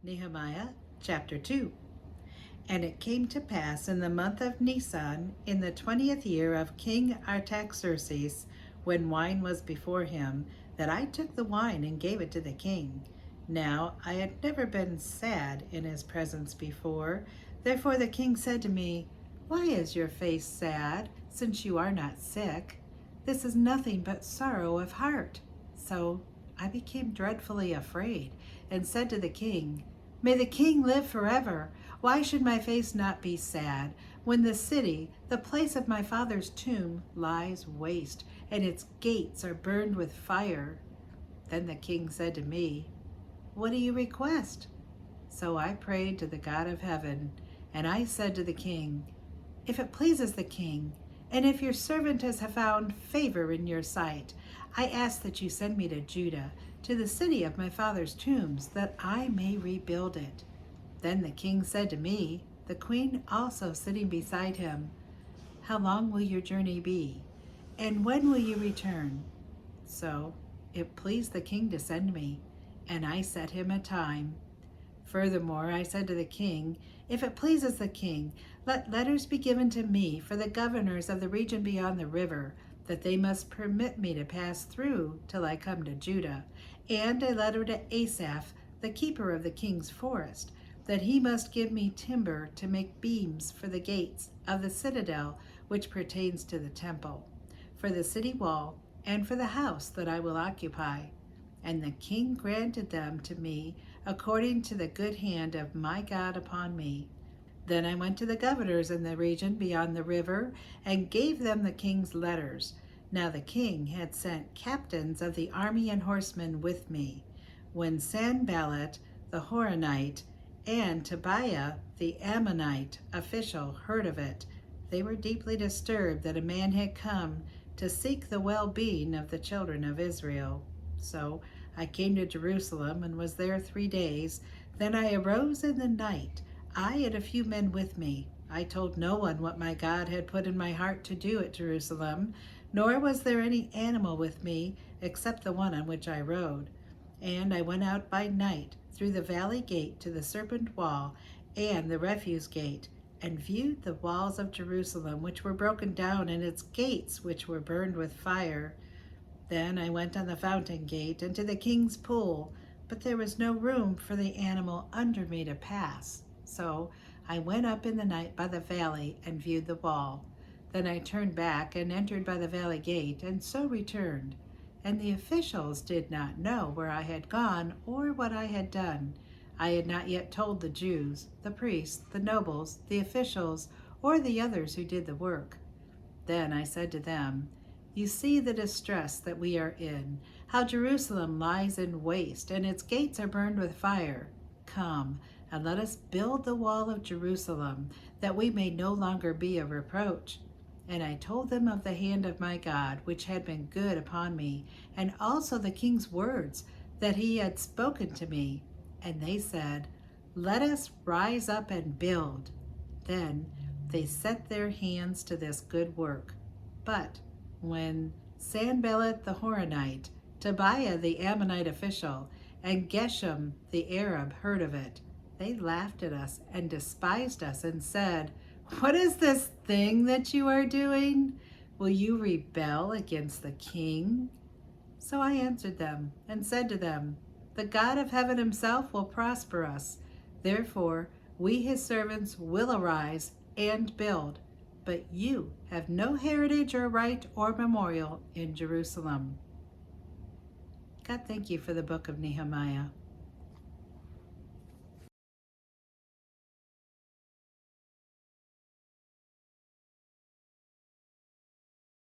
Nehemiah chapter 2. And it came to pass in the month of Nisan, in the 20th year of King Artaxerxes, when wine was before him, that I took the wine and gave it to the king. Now I had never been sad in his presence before. Therefore the king said to me, "Why is your face sad, since you are not sick? This is nothing but sorrow of heart." So I became dreadfully afraid, and said to the king, "May the king live forever. Why should my face not be sad, when the city, the place of my father's tomb, lies waste, and its gates are burned with fire?" Then the king said to me, "What do you request?" So I prayed to the God of heaven, and I said to the king, "If it pleases the king, and if your servant has found favor in your sight, I ask that you send me to Judah, to the city of my father's tombs, that I may rebuild it." Then the king said to me, the queen also sitting beside him, "How long will your journey be? And when will you return?" So it pleased the king to send me, and I set him a time. Furthermore, I said to the king, "If it pleases the king, let letters be given to me for the governors of the region beyond the river, that they must permit me to pass through till I come to Judah, and a letter to Asaph, the keeper of the king's forest, that he must give me timber to make beams for the gates of the citadel which pertains to the temple, for the city wall, and for the house that I will occupy." And the king granted them to me according to the good hand of my God upon me. Then I went to the governors in the region beyond the river, and gave them the king's letters. Now the king had sent captains of the army and horsemen with me. When Sanballat the Horonite and Tobiah the Ammonite official heard of it, they were deeply disturbed that a man had come to seek the well-being of the children of Israel. So I came to Jerusalem and was there 3 days. Then I arose in the night, I and a few men with me. I told no one what my God had put in my heart to do at Jerusalem, nor was there any animal with me except the one on which I rode. And I went out by night through the valley gate to the serpent wall and the refuse gate, and viewed the walls of Jerusalem, which were broken down, and its gates, which were burned with fire. Then I went on the fountain gate and to the king's pool, but there was no room for the animal under me to pass. So I went up in the night by the valley and viewed the wall. Then I turned back and entered by the valley gate, and so returned. And the officials did not know where I had gone or what I had done. I had not yet told the Jews, the priests, the nobles, the officials, or the others who did the work. Then I said to them, "You see the distress that we are in, how Jerusalem lies in waste, and its gates are burned with fire. Come, and let us build the wall of Jerusalem, that we may no longer be a reproach." And I told them of the hand of my God, which had been good upon me, and also the king's words that he had spoken to me. And they said, "Let us rise up and build." Then they set their hands to this good work. But when Sanballat the Horonite, Tobiah the Ammonite official, and Geshem the Arab heard of it, they laughed at us and despised us and said, "What is this thing that you are doing? Will you rebel against the king?" So I answered them and said to them, "The God of heaven himself will prosper us. Therefore we his servants will arise and build. But you have no heritage or right or memorial in Jerusalem." God, thank you for the book of Nehemiah.